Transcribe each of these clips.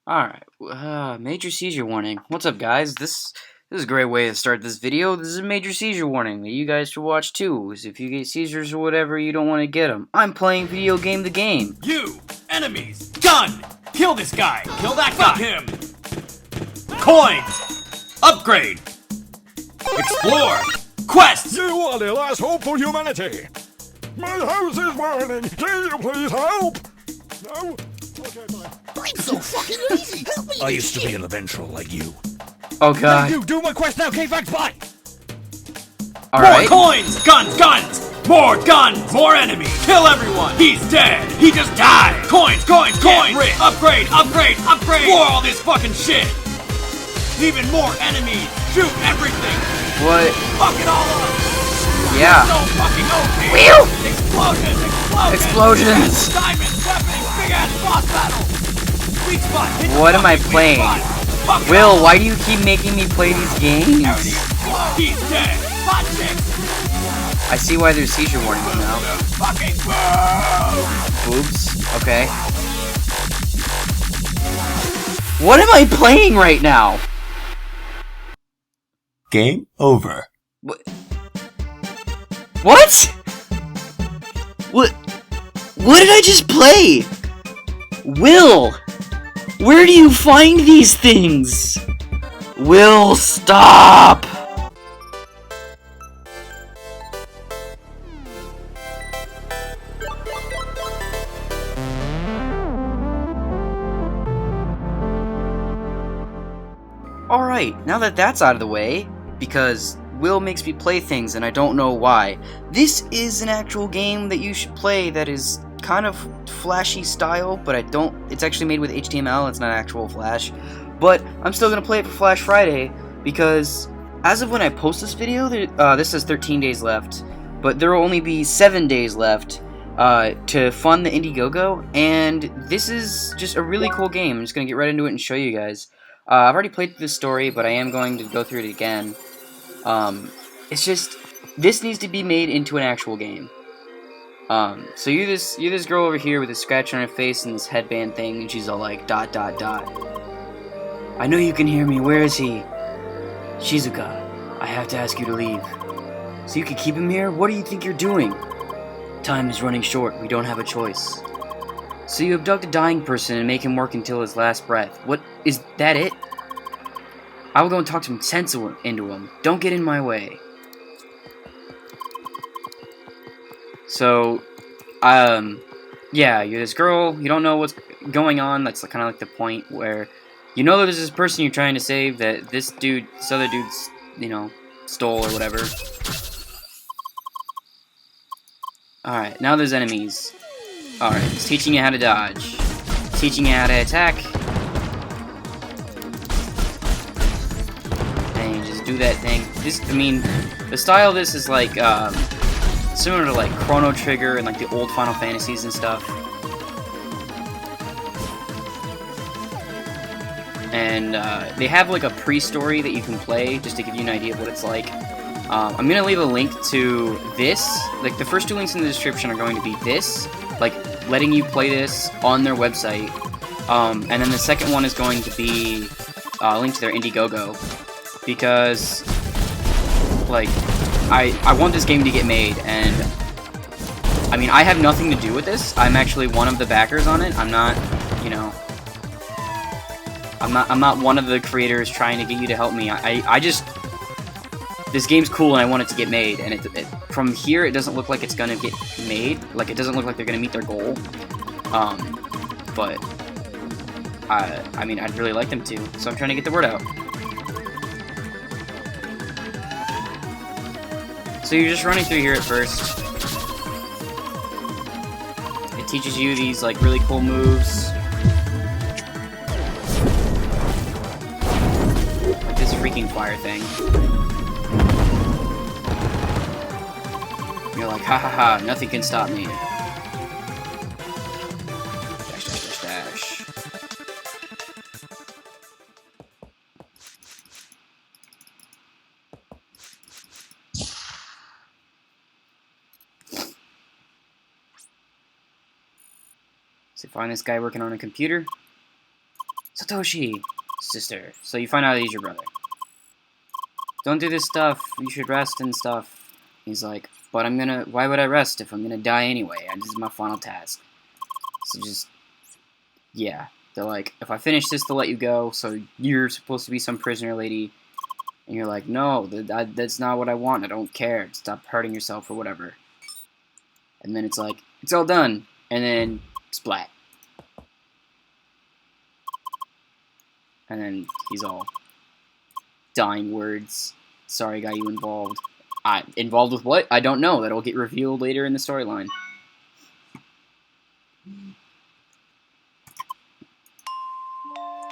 Alright, major seizure warning. What's up, guys? This is a great way to start this video. This is a major seizure warning that you guys should watch too. If you get seizures or whatever, you don't want to get them. I'm playing video game the game. You! Enemies! Gun! Kill this guy! Kill that guy! Fuck him! Coins! Upgrade! Explore! Quests! You are the last hope for humanity! My house is burning! Can you please help? No? Okay, fine. It's so fucking easy! Help me! I used to be an adventurer like you. Oh god. You do my quest now, K-Fax, bye! Alright. More coins! Guns! Guns! More guns! More enemies! Kill everyone! He's dead! He just died! Coins! Coins! Coins! Rich. Upgrade! Upgrade! Upgrade! For all this fucking shit! Even more enemies! Shoot everything! What? Fuck it all up! Yeah. So fucking OP! Whew! Explosions! Explosions! Explosions! Diamonds! Weapons! Big ass boss battle! Weak spot! Hit the What am I fucking weak playing? spot. Fuck it Will, all. why do you keep making me play these games? He's dead! Hot chick! I see why there's seizure warnings now. Fucking boom! Oops. Okay. What am I playing right now? Game over. What? What? What did I just play? Will! Where do you find these things? Will, stop! Alright, now that that's out of the way, because Will makes me play things and I don't know why, this is an actual game that you should play that is kind of flashy style, but it's actually made with HTML, it's not actual Flash, but I'm still going to play it for Flash Friday, because as of when I post this video, this says 13 days left, but there will only be 7 days left to fund the Indiegogo, and this is just a really cool game. I'm just going to get right into it and show you guys. I've already played this story, but I am going to go through it again. It's just, this needs to be made into an actual game. So you're this girl over here with a scratch on her face and this headband thing, and she's all like, ... I know you can hear me, where is he? Shizuka, I have to ask you to leave. So you can keep him here? What do you think you're doing? Time is running short, we don't have a choice. So you abduct a dying person and make him work until his last breath. What, is that it? I will go and talk some sense into him. Don't get in my way. So, yeah, you're this girl, you don't know what's going on, that's kind of like the point where you know that there's this person you're trying to save that this other dude's, stole or whatever. Alright, now there's enemies. Alright, it's teaching you how to dodge. It's teaching you how to attack. And you just do that thing. The style of this is like, similar to like Chrono Trigger and like the old Final Fantasies and stuff. And they have like a pre-story that you can play just to give you an idea of what it's like. I'm gonna leave a link to this. Like the first 2 links in the description are going to be this, like letting you play this on their website. And then the second one is going to be a link to their Indiegogo, because like I want this game to get made, and I mean I have nothing to do with this. I'm actually one of the backers on it. I'm not, I'm not one of the creators trying to get you to help me. I just, this game's cool and I want it to get made, and from here it doesn't look like it's gonna get made. Like, it doesn't look like they're gonna meet their goal. But I mean, I'd really like them to, so I'm trying to get the word out. So you're just running through here at first. It teaches you these like really cool moves. Like this freaking fire thing. You're like, ha ha ha, nothing can stop me. Dash, dash, dash, dash. So find this guy working on a computer. Satoshi, sister. So you find out that he's your brother. Don't do this stuff. You should rest and stuff. He's like, but I'm gonna. Why would I rest if I'm gonna die anyway? This is my final task. So just, yeah. They're like, if I finish this, they'll let you go. So you're supposed to be some prisoner lady, and you're like, no, that's not what I want. I don't care. Stop hurting yourself or whatever. And then it's like, it's all done, and then splat. And then he's all dying words. Sorry, got you involved. Involved with what? I don't know. That'll get revealed later in the storyline.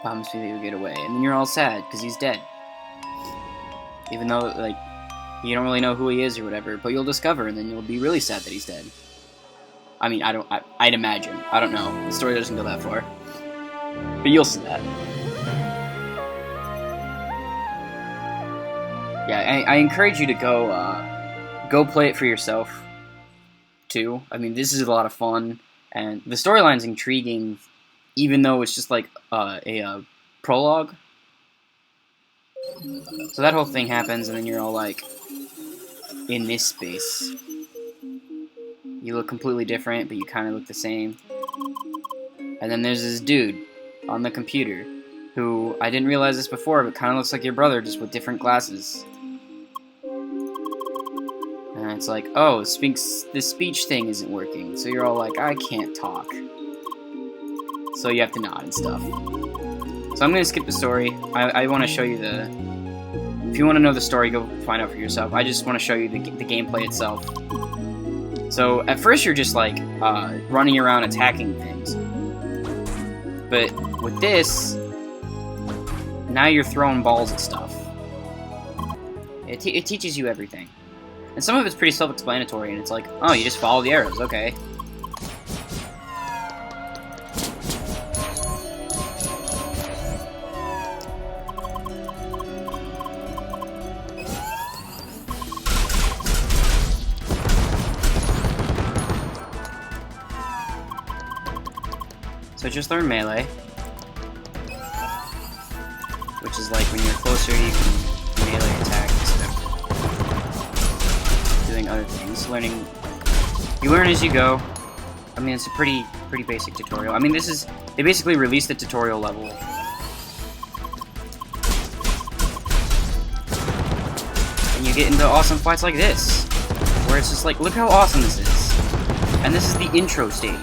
Promise me that you'll get away. And then you're all sad, because he's dead. Even though, like, you don't really know who he is or whatever, but you'll discover, and then you'll be really sad that he's dead. I mean, I'd imagine. I don't know. The story doesn't go that far. But you'll see that. Yeah, I encourage you to go play it for yourself, too. I mean, this is a lot of fun, and the storyline's intriguing, even though it's just like a prologue. So that whole thing happens, and then you're all like, in this space. You look completely different, but you kind of look the same. And then there's this dude on the computer, who, I didn't realize this before, but kind of looks like your brother, just with different glasses. And it's like, oh, the speech thing isn't working. So you're all like, I can't talk. So you have to nod and stuff. So I'm going to skip the story. I want to show you the... If you want to know the story, go find out for yourself. I just want to show you the gameplay itself. So at first you're just like running around attacking things. But with this, now you're throwing balls at stuff. It teaches you everything. And some of it's pretty self-explanatory, and it's like, oh, you just follow the arrows, okay. So just learn melee, which is like when you're closer you can melee attack instead of doing other things. You learn as you go. I mean, it's a pretty basic tutorial. I mean, they basically released the tutorial level. And you get into awesome fights like this, where it's just like, look how awesome this is. And this is the intro stage.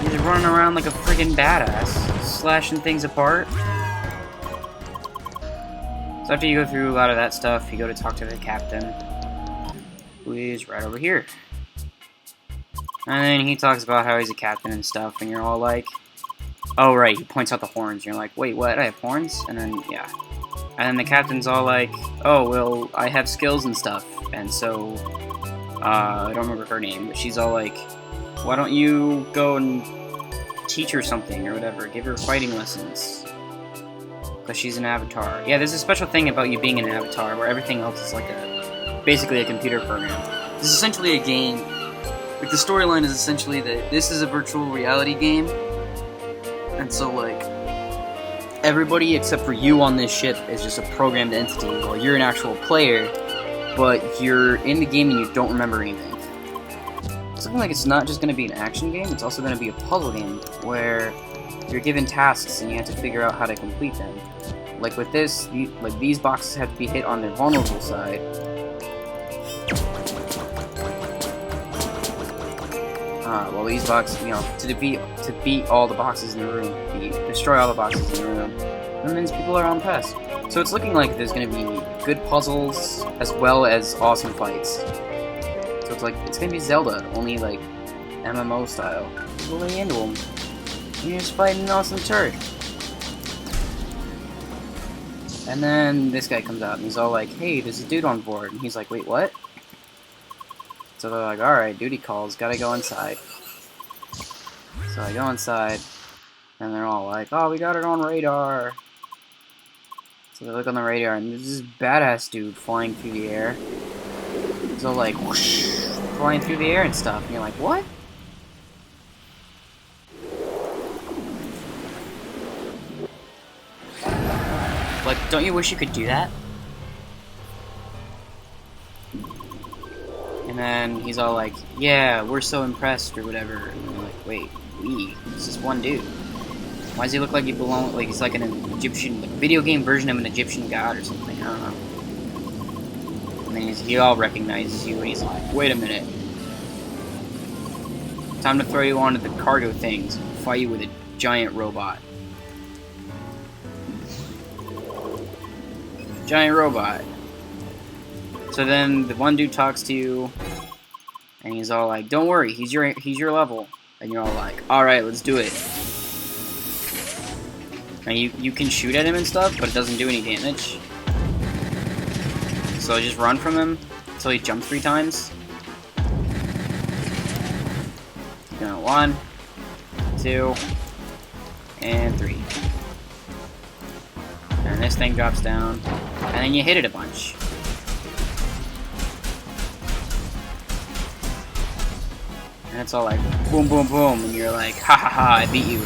He's running around like a friggin' badass, slashing things apart. So after you go through a lot of that stuff, you go to talk to the captain, who is right over here. And then he talks about how he's a captain and stuff, and you're all like, oh right, he points out the horns, and you're like, wait, what, I have horns? And then, yeah. And then the captain's all like, oh, well, I have skills and stuff, and so, I don't remember her name, but she's all like, why don't you go and teach her something, or whatever, give her fighting lessons. Because she's an avatar. Yeah, there's a special thing about you being an avatar, where everything else is like basically a computer program. This is essentially a game. Like, the storyline is essentially that this is a virtual reality game, and so, like, everybody except for you on this ship is just a programmed entity, while you're an actual player, but you're in the game and you don't remember anything. It's looking like it's not just going to be an action game, it's also going to be a puzzle game, where you're given tasks and you have to figure out how to complete them. Like with this, like these boxes have to be hit on their vulnerable side. Well, these boxes, you know, to beat all the boxes in the room, destroy all the boxes in the room, and then people are on pass. So it's looking like there's going to be good puzzles as well as awesome fights. So it's like it's going to be Zelda, only like MMO style. You're going into them. You're just fighting an awesome turret. And then this guy comes out and he's all like, hey, there's a dude on board. And he's like, wait, what? So they're like, alright, duty calls, gotta go inside. So I go inside, and they're all like, oh, we got it on radar. So they look on the radar, and there's this badass dude flying through the air. He's all like, whoosh, flying through the air and stuff. And you're like, what? Like, don't you wish you could do that? And then he's all like, yeah, we're so impressed, or whatever. And you're like, wait, it's just one dude. Why does he look like he belongs, like he's like an Egyptian, like video game version of an Egyptian god or something? I don't know. And then he all recognizes you, and he's like, wait a minute. Time to throw you onto the cargo things and fight you with a giant robot. Giant robot. So then the one dude talks to you, and he's all like, don't worry, he's your level. And you're all like, alright, let's do it. And you can shoot at him and stuff, but it doesn't do any damage. So just run from him until he jumps 3 times. You know, 1, 2, and 3. And this thing drops down, and then you hit it a bunch. And it's all like, boom, boom, boom, and you're like, ha ha ha, I beat you.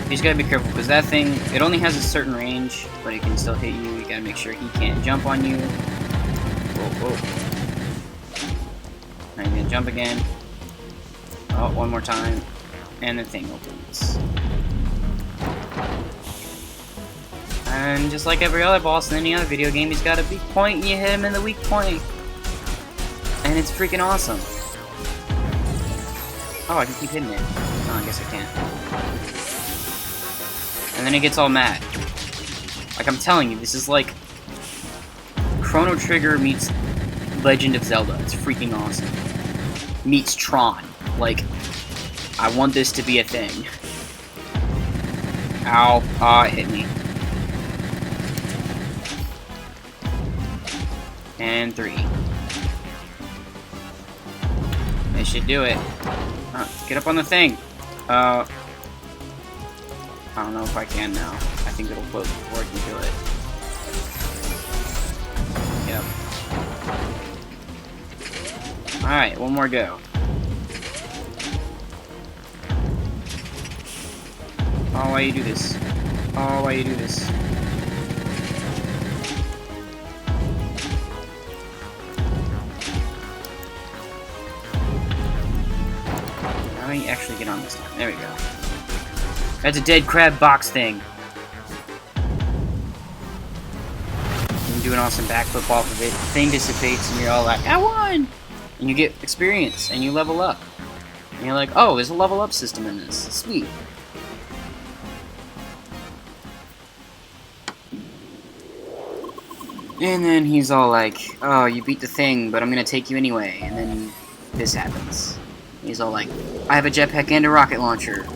You just gotta be careful, because that thing, it only has a certain range, but it can still hit you. You gotta make sure he can't jump on you. Whoa, whoa. Now you're gonna jump again. Oh, one more time. And the thing opens. And just like every other boss in any other video game, he's got a weak point, and you hit him in the weak point. And it's freaking awesome. Oh, I can keep hitting it. Oh, I guess I can't. And then he gets all mad. Like, I'm telling you, this is like Chrono Trigger meets Legend of Zelda. It's freaking awesome. Meets Tron. Like, I want this to be a thing. Ow. Ah, it hit me. And 3. They should do it. Get up on the thing. I don't know if I can now. I think it'll float before I can kill it. Yep. Alright, one more go. Oh, why you do this? Oh, why you do this? How do you actually get on this time? There we go. That's a dead crab box thing. You can do an awesome backflip off of it. The thing dissipates and you're all like, I won! And you get experience and you level up. And you're like, oh, there's a level up system in this. Sweet. And then he's all like, oh, you beat the thing, but I'm gonna take you anyway. And then this happens. He's all like, I have a jetpack and a rocket launcher.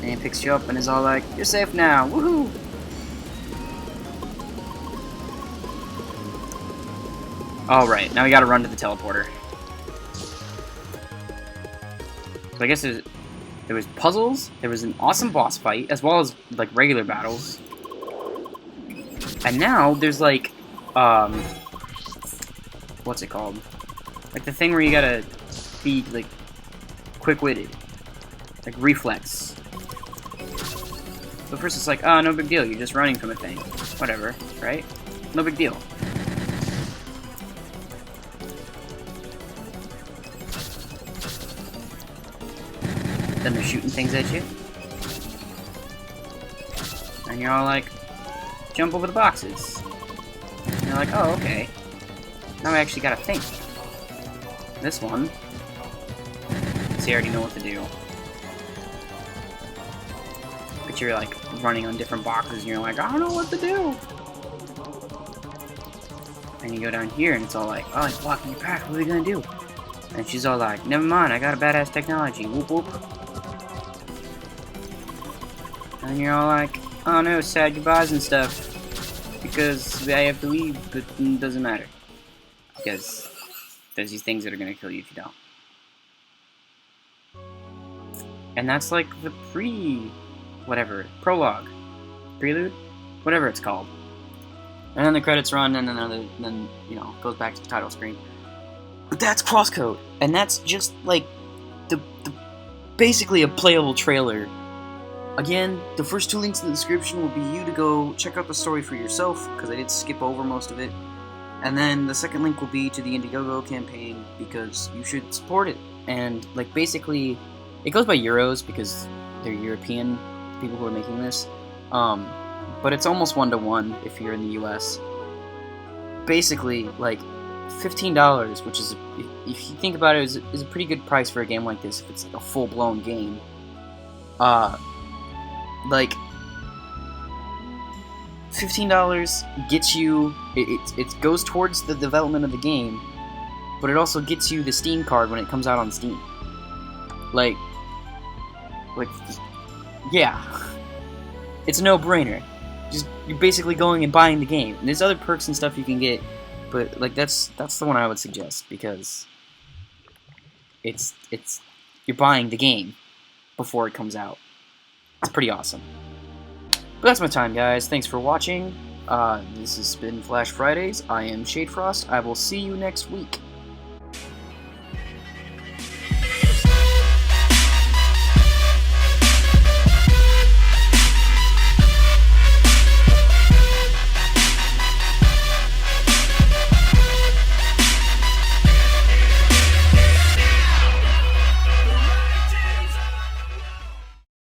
And he picks you up and is all like, you're safe now, woohoo! Alright, now we gotta run to the teleporter. So I guess there was puzzles, there was an awesome boss fight, as well as, like, regular battles. And now, there's, like, what's it called? Like, the thing where you gotta be, like, quick-witted. Like, reflex. But first it's like, oh, no big deal, you're just running from a thing. Whatever, right? No big deal. Then they're shooting things at you. And you're all like, jump over the boxes. And you're like, oh, okay. Now I actually gotta think. This one. See, I already know what to do. But you're like running on different boxes and you're like, I don't know what to do. And you go down here and it's all like, oh, it's blocking your path, what are we gonna do? And she's all like, never mind, I got a badass technology, whoop whoop. And you're all like, oh no, sad goodbyes and stuff. Because I have to leave, but it doesn't matter. Because there's these things that are gonna kill you if you don't. And that's like the whatever, prologue, prelude, whatever it's called. And then the credits run, and then you know, goes back to the title screen. But that's crosscode, and that's just like the basically a playable trailer. Again, the first 2 links in the description will be you to go check out the story for yourself, because I did skip over most of it. And then the second link will be to the Indiegogo campaign, because you should support it. And, like, basically, it goes by euros, because they're European people who are making this. But it's almost 1-to-1 if you're in the US. Basically, like, $15, which is, if you think about it, is a pretty good price for a game like this, if it's a full-blown game. Like, $15 gets you, it goes towards the development of the game, but it also gets you the Steam card when it comes out on Steam. Like, yeah. It's a no-brainer. Just, you're basically going and buying the game. And there's other perks and stuff you can get, but, like, that's the one I would suggest, because it's you're buying the game before it comes out. It's pretty awesome. But that's my time, guys. Thanks for watching. This has been Flash Fridays. I am Shadefrost. I will see you next week.